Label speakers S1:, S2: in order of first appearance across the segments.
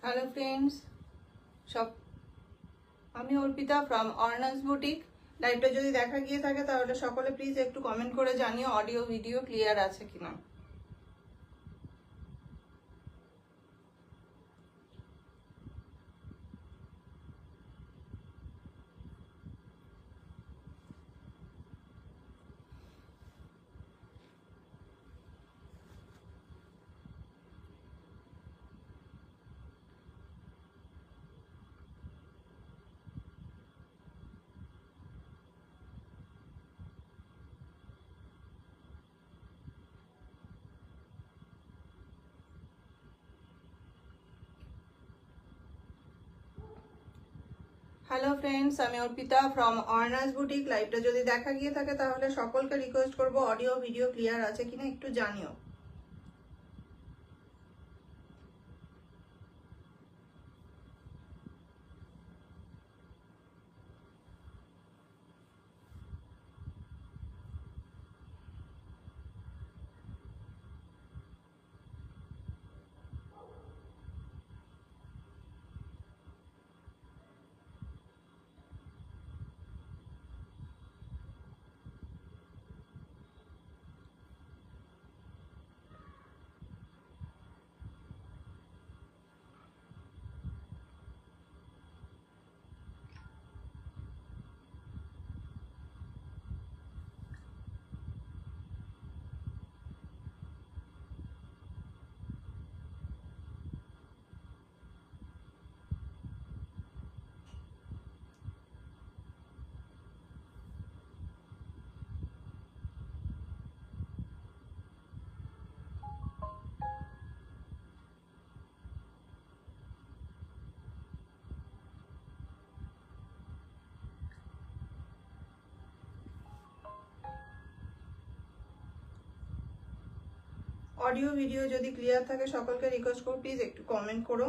S1: Hello friends, সব আমি Arpita from অর্নাস boutique. লাইভটা যদি দেখা গিয়ে থাকে তাহলে সকলে প্লিজ একটু কমেন্ট করে জানিও অডিও ভিডিও ক্লিয়ার আছে কিনা। হ্যালো ফ্রেন্ডস, আমি অর্পিতা ফ্রম অর্নাস বুটিক। লাইভটা যদি দেখা গিয়ে থাকে তাহলে সকলকে রিকোয়েস্ট করবো অডিও ভিডিও ক্লিয়ার আছে কিনা একটু জানিও। অডিও ভিডিও যদি ক্লিয়ার থাকে সকলকে রিকোয়েস্ট করবো প্লিজ একটু কমেন্ট করো।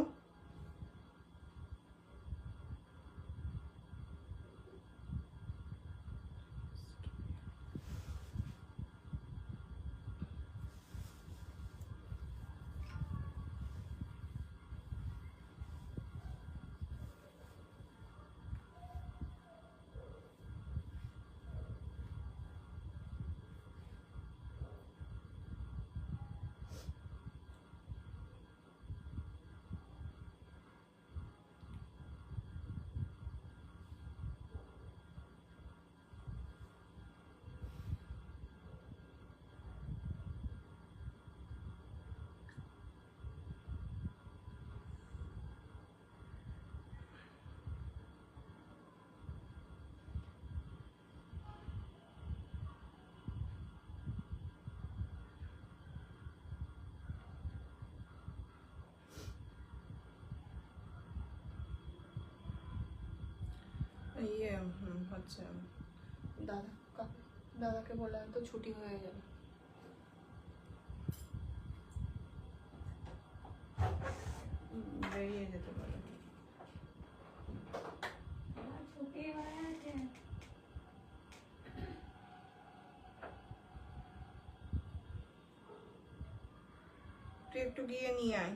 S1: হচ্ছে দাদাকে বললাম তো ছুটি হয়ে যাবে। বেরিয়ে যেতে পারে। তুই একটু গিয়ে নিয়ে আয়।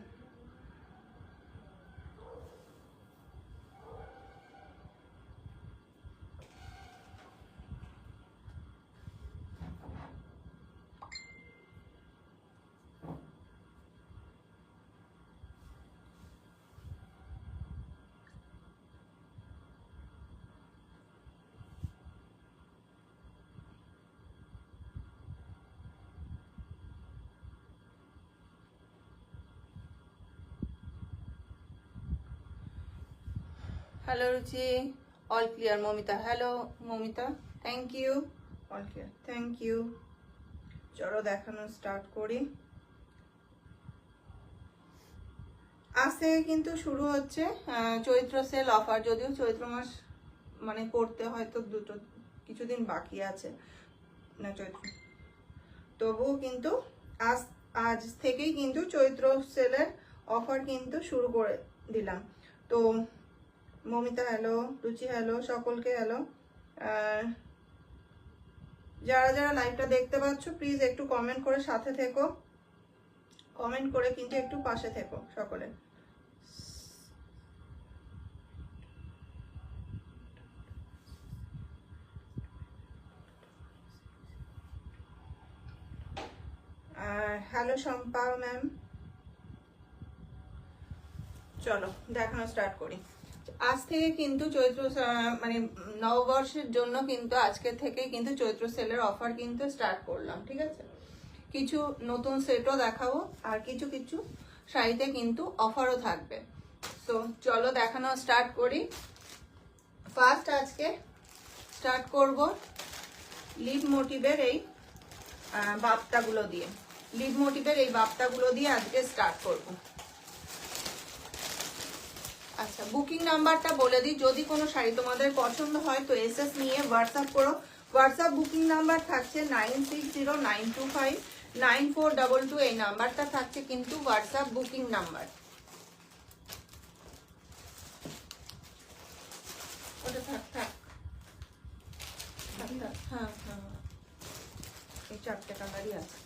S1: Hello Ruchi, all clear. Mamita, hello Mamita, thank you. All clear, thank you. চলো দেখানো স্টার্ট করি। আজ থেকে কিন্তু শুরু হচ্ছে চৈত্র সেল অফার। যদিও চৈত্র মাস মানে পড়তে হয়তো কিছুদিন বাকি আছে না চৈত্র, তবুও কিন্তু আজ থেকেই কিন্তু চৈত্র সেলের অফার কিন্তু শুরু করে দিলাম। তো মমিতা হ্যালো, রুচি হ্যালো, সকলকে হ্যালো। যারা যারা লাইভটা দেখতে পাচ্ছ প্লিজ একটু কমেন্ট করে সাথে থেকো, কমেন্ট করে কিন্তু একটু পাশে থেকো সকলে। Hello Shampa ma'am. চলো দেখানো স্টার্ট করি। আজ থেকে কিন্তু চৈত্র মানে নববর্ষের জন্য কিন্তু আজকে থেকে কিন্তু চৈত্র সেলের অফার কিন্তু স্টার্ট করলাম, ঠিক আছে? কিছু নতুন সেটও দেখাবো আর কিছু কিছু শাড়িতে কিন্তু অফারও থাকবে। তো চলো দেখানো স্টার্ট করি। ফার্স্ট আজকে স্টার্ট করব লিভ মোটিভের এই বাপ্তাগুলো দিয়ে। লিভ মোটিভের এই বাপ্তাগুলো দিয়ে আজকে স্টার্ট করব। আচ্ছা, বুকিং নাম্বারটা বলে দিই, যদি কোনো শাড়ি তোমাদের পছন্দ হয় তো এসএস নিয়ে হোয়াটসঅ্যাপ করো। হোয়াটসঅ্যাপ বুকিং নাম্বার থাকছে 9609259422। এই নাম্বারটা থাকছে কিন্তু হোয়াটসঅ্যাপ বুকিং নাম্বার। ওটা থাক থাক, হ্যাঁ হ্যাঁ, এই 4টে কালারই আছে।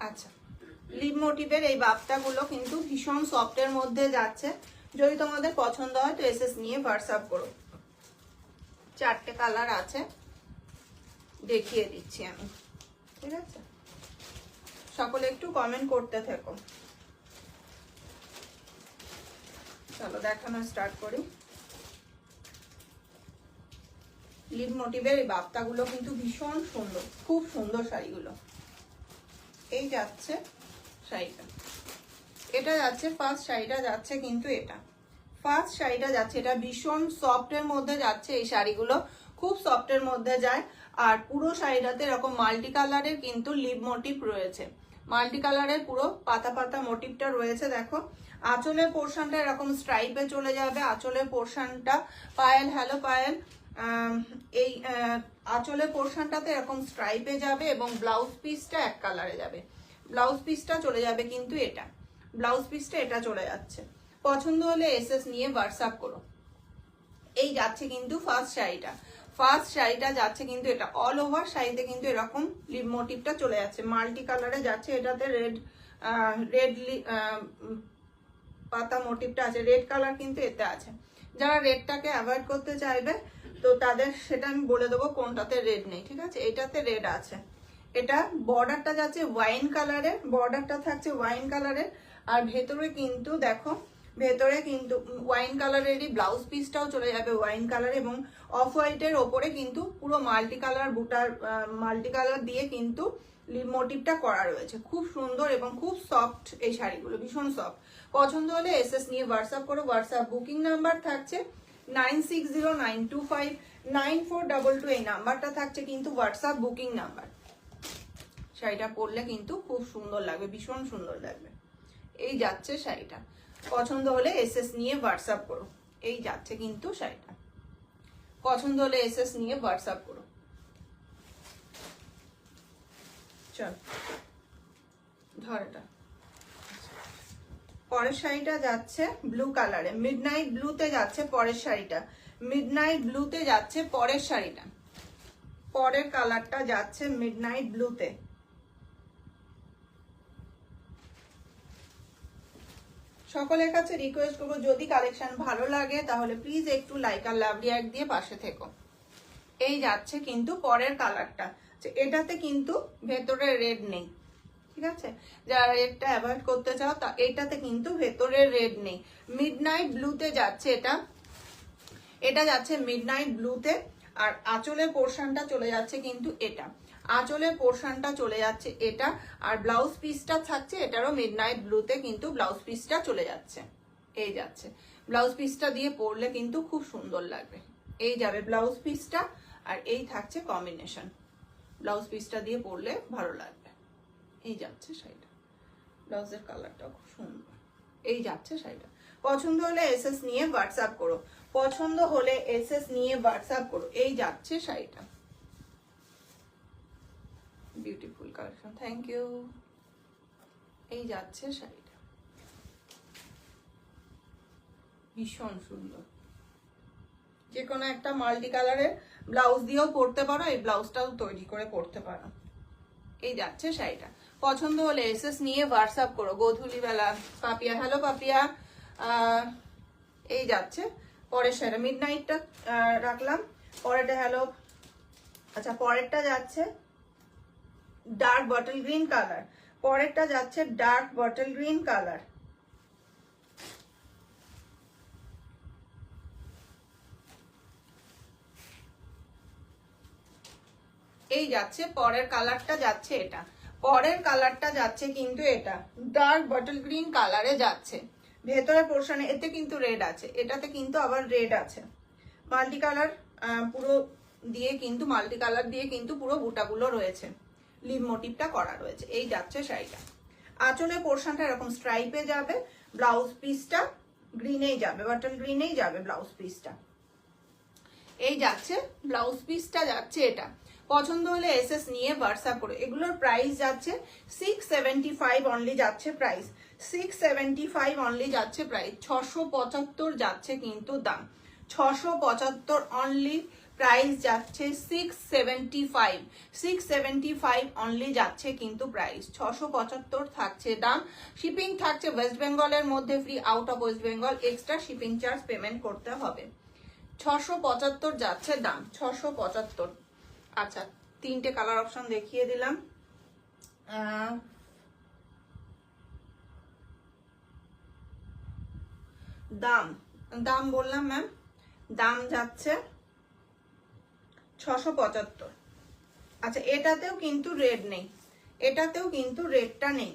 S1: আচ্ছা, লিভ মোটিভের এই বাপ্তাগুলো কিন্তু ভীষণ সফটের মধ্যে যাচ্ছে। যদি তোমাদের পছন্দ হয় তো এসএস নিয়ে হোয়াটসঅ্যাপ করো। 4টে কালার আছে, দেখিয়ে দিচ্ছি আমি, ঠিক আছে? সকলে একটু কমেন্ট করতে থেকো। চলো দেখানো স্টার্ট করি। লিভ মোটিভের এই বাপ্তাগুলো কিন্তু ভীষণ সুন্দর, খুব সুন্দর শাড়িগুলো। এই যাচ্ছে শাড়িটা, এটা যাচ্ছে ফার্স্ট শাড়িটা যাচ্ছে কিন্তু এটা ফার্স্ট শাড়িটা যাচ্ছে, এটা ভীষণ সফটের মধ্যে যাচ্ছে। এই শাড়িগুলো খুব সফটের মধ্যে যায়। আর পুরো শাড়িটাতে এরকম মাল্টি কালারের কিন্তু লিভ মোটিভ রয়েছে। মাল্টি কালারের পুরো পাতা পাতা মোটিভটা রয়েছে। দেখো আঁচলের পোর্শনটা এরকম স্ট্রাইপে চলে যাবে। আঁচলের পোর্শনটা পায়েল, হ্যালো পায়েল, এই আঁচলের পোর্শনটাতে এরকম স্ট্রাইপে যাবে এবং ব্লাউজ পিসটা এক কালারে যাবে। ব্লাউজ পিসটা চলে যাবে কিন্তু এটা, ব্লাউজ পিসটা এটা চলে যাচ্ছে। পছন্দ হলে এসএস নিয়ে হোয়াটসঅ্যাপ করো। এই যাচ্ছে কিন্তু ফার্স্ট শাড়িটা, ফার্স্ট শাড়িটা যাচ্ছে কিন্তু এটা অল ওভার শাড়িতে কিন্তু এরকম লিভ মোটিভটা চলে যাচ্ছে। মাল্টি কালারে যাচ্ছে, এটাতে রেড রেড পাতা মোটিভটা আছে, রেড কালার কিন্তু এতে আছে। যারা রেডটাকে অ্যাভয়েড করতে চাইবে তো তাদের সেটা আমি বলে দেবো কোনটাতে রেড নেই, ঠিক আছে? এটাতে রেড আছে। এটা বর্ডারটা যাচ্ছে ওয়াইন কালারের, বর্ডারটা থাকছে ওয়াইন কালারের। আর ভেতরে কিন্তু দেখো, ভেতরে কিন্তু ওয়াইন কালারেরই ব্লাউজ পিসটাও চলে যাবে ওয়াইন কালার, এবং অফ হোয়াইটের ওপরে কিন্তু পুরো মাল্টি কালার বুটার মাল্টি কালার দিয়ে কিন্তু লিভ মোটিভটা করা রয়েছে। খুব সুন্দর এবং খুব সফট এই শাড়িগুলো, ভীষণ সফট। পছন্দ হলে এসএস নিয়ে হোয়াটসঅ্যাপ করো। হোয়াটসঅ্যাপ বুকিং নাম্বার থাকছে 9609259422। এই নাম্বারটা থাকছে কিন্তু হোয়াটসঅ্যাপ বুকিং নাম্বার। শাড়িটা পরলে কিন্তু খুব সুন্দর লাগবে, ভীষণ সুন্দর লাগবে। এই যাচ্ছে শাড়িটা, পছন্দ হলে এসএস নিয়ে হোয়াটসঅ্যাপ করো। এই যাচ্ছে কিন্তু শাড়িটা, পছন্দ হলে এসএস নিয়ে হোয়াটসঅ্যাপ করো। চল ধর, এটা পরের শাড়িটা যাচ্ছে ব্লু কালারে, মিডনাইট ব্লুতে যাচ্ছে পরের শাড়িটা। মিডনাইট ব্লুতে যাচ্ছে পরের শাড়িটা, পরের কালারটা যাচ্ছে মিডনাইট ব্লুতে। সকলের কাছে রিকোয়েস্ট করবো, যদি কালেকশন ভালো লাগে তাহলে প্লিজ একটু লাইক আর লাভ রিঅ্যাক্ট দিয়ে পাশে থেকো। এই যাচ্ছে কিন্তু পরের কালারটা, এটাতে কিন্তু ভেতরে রেড নেই, ঠিক আছে? যারা রেডটা অ্যাভয়েড করতে চাও তা এটাতে কিন্তু ভেতরে রেড নেই। মিডনাইট ব্লুতে যাচ্ছে এটা, এটা যাচ্ছে মিডনাইট ব্লুতে। আর আঁচলের পোর্শনটা চলে যাচ্ছে কিন্তু এটা, আঁচলের পোর্শনটা চলে যাচ্ছে এটা। আর ব্লাউজ পিসটা থাকছে এটারও মিডনাইট ব্লুতে, কিন্তু ব্লাউজ পিসটা চলে যাচ্ছে। এই যাচ্ছে ব্লাউজ পিসটা দিয়ে পরলে কিন্তু খুব সুন্দর লাগবে। এই যাবে ব্লাউজ পিসটা, আর এই থাকছে কম্বিনেশন। ব্লাউজ পিসটা দিয়ে পরলে ভালো লাগবে। এই যাচ্ছে শাড়িটা, ব্লাউজের কালারটা খুব সুন্দর। এই যাচ্ছে শাড়িটা, পছন্দ হলে এসএস নিয়ে হোয়াটসঅ্যাপ করো। পছন্দ হলে এসএস নিয়ে হোয়াটসঅ্যাপ করো। এই যাচ্ছে শাড়িটা, বিউটিফুল কালেকশন, থ্যাংক ইউ। এই যাচ্ছে শাড়িটা, ভীষণ সুন্দর। যে কোনো একটা মাল্টি কালারের ব্লাউজ দিয়েও পরতে পারো, এই ব্লাউজটাও তৈরি করে পরতে পারো। এই যাচ্ছে শাড়িটা, পছন্দ হলে এসএস নিয়ে হোয়াটসঅ্যাপ করো। গোধূলি বেলা, পাপিয়া, হ্যালো পাপিয়া। এই যাচ্ছে পরের শাড়িটা, মিড নাইটটা রাখলাম, পরেরটা হ্যালো। আচ্ছা পরেরটা যাচ্ছে ডার্ক বটল গ্রিন কালার। পরেরটা যাচ্ছে ডার্ক বটল গ্রিন কালার। এই যাচ্ছে পরের কালারটা, যাচ্ছে এটা। পরের কালারটা যাচ্ছে কিন্তু এটা ডার্ক বটল গ্রিন কালারে যাচ্ছে। ভেতরে পোর্শনে এতে কিন্তু রেড আছে, এটাতে কিন্তু আবার রেড আছে। মাল্টি কালার পুরো দিয়ে কিন্তু মাল্টি কালার দিয়ে কিন্তু পুরো বুটাগুলো রয়েছে, লিভ মোটিভটা করা রয়েছে। এই যাচ্ছে শাড়িটা। আঁচলের পোর্শনটা এরকম স্ট্রাইপে যাবে, ব্লাউজ পিসটা গ্রিনেই যাবে, বটল গ্রিনেই যাবে ব্লাউজ পিসটা। এই যাচ্ছে ব্লাউজ পিসটা, যাচ্ছে এটা। পছন্দ হলে এসএস নিয়ে হোয়াটসঅ্যাপ করে। এগুলোর প্রাইস যাচ্ছে 675 অনলি যাচ্ছে প্রাইস, 675 অনলি যাচ্ছে প্রাইস। 675 যাচ্ছে কিন্তু দাম, 675 অনলি প্রাইস যাচ্ছে। 675 675 অনলি যাচ্ছে কিন্তু প্রাইস, 675 থাকছে দাম। শিপিং থাকছে ওয়েস্ট বেঙ্গলের মধ্যে free, out of West Bengal extra shipping charge payment করতে হবে। 675 যাচ্ছে দাম, 675। আচ্ছা, তিনটে কালার অপশন দেখিয়ে দিলাম। দাম দাম বললাম ম্যাম, দাম যাচ্ছে 675। আচ্ছা, এটাতেও কিন্তু রেড নেই, এটাতেও কিন্তু রেডটা নেই।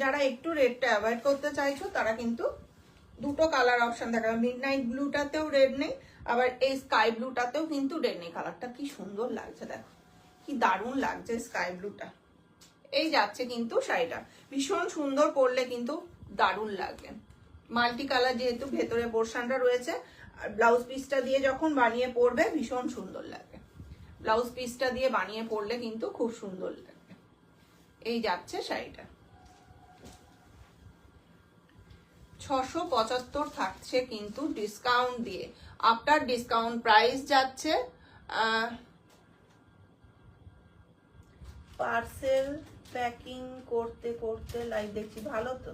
S1: যারা একটু রেডটা অ্যাভয়েড করতে চাইছো তারা কিন্তু দুটো কালার অপশন দেখাবে। মিডনাইট ব্লুটাতেও রেড নেই, আবার এই স্কাই ব্লুটাতেও কিন্তু রেড নেই। কালারটা কি সুন্দর লাগছে, দেখো কি দারুণ লাগছে স্কাই ব্লুটা। এই যাচ্ছে কিন্তু শাড়িটা, ভীষণ সুন্দর, পরলে কিন্তু দারুণ লাগবে। মাল্টি কালার যেহেতু ভেতরে পোর্শনটা রয়েছে, আর ব্লাউজ পিসটা দিয়ে যখন বানিয়ে পরবে ভীষণ সুন্দর লাগবে। ব্লাউজ পিসটা দিয়ে বানিয়ে পরলে কিন্তু খুব সুন্দর লাগবে। এই যাচ্ছে শাড়িটা, 675 থাকছে কিন্তু ডিসকাউন্ট দিয়ে। আফটার ডিসকাউন্ট প্রাইস যাচ্ছে। পার্সেল প্যাকিং করতে করতে লাইভ দেখছি, ভালো তো,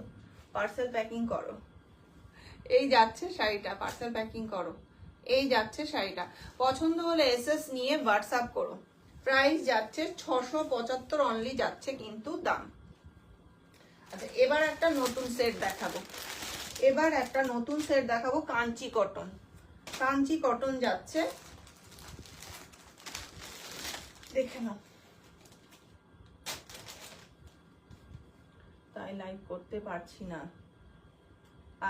S1: পার্সেল প্যাকিং করো। এই যাচ্ছে শাড়িটা, পার্সেল প্যাকিং করো। এই যাচ্ছে শাড়িটা, পছন্দ হলে এসএস নিয়ে হোয়াটসঅ্যাপ করো। প্রাইস যাচ্ছে 675 অনলি যাচ্ছে কিন্তু দাম। আচ্ছা, এবার একটা নতুন সেট দেখাবো, এবার একটা নতুন সেট দেখাবো, কাঞ্চি কটন। কাঞ্চি কটন যাচ্ছে, দেখে নাও। তাই লাইভ করতে পারছি না।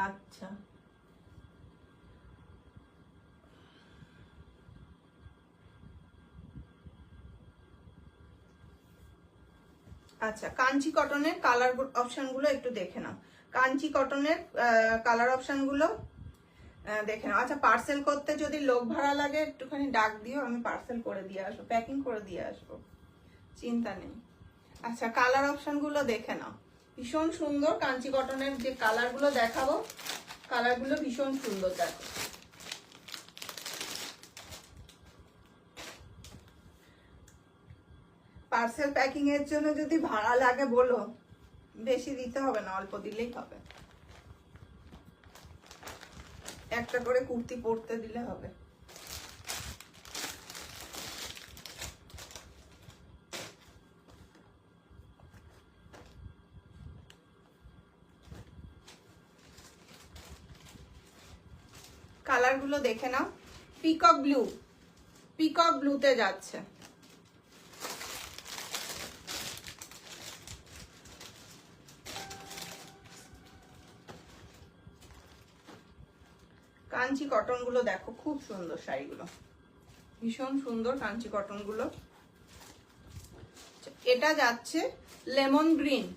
S1: আচ্ছা, আচ্ছা, কাঞ্চি কটনের কালার অপশন গুলো একটু দেখে নাও। কাঞ্চি কটনের কালার অপশন গুলো দেখে নাও। আচ্ছা, পার্সেল করতে যদি লোক ভাড়া লাগে একটুখানি ডাক দিও, আমি পার্সেল করে দিয়ে আসবো, প্যাকিং করে দিয়ে আসবো, চিন্তা নেই। আচ্ছা, কালার অপশন গুলো দেখে নাও, ভীষণ সুন্দর। কাঞ্চি কটনের যে কালার গুলো দেখাবো, কালার গুলো ভীষণ সুন্দর। দেখো, পার্সেল প্যাকিং এর জন্য যদি ভাড়া লাগে বলো, বেশি দিতে হবে না, অল্প দিলেই হবে। একটা করে কুর্তি পরতে দিলে হবে। কালার গুলো দেখে নাও। পিকক ব্লু, পিকক ব্লুতে যাচ্ছে। কাঞ্চি কটন গুলো দেখো, খুব সুন্দর শাড়িগুলো, ভীষণ সুন্দর কাঞ্চি কটন গুলো। এটা যাচ্ছে লেমন গ্রিন,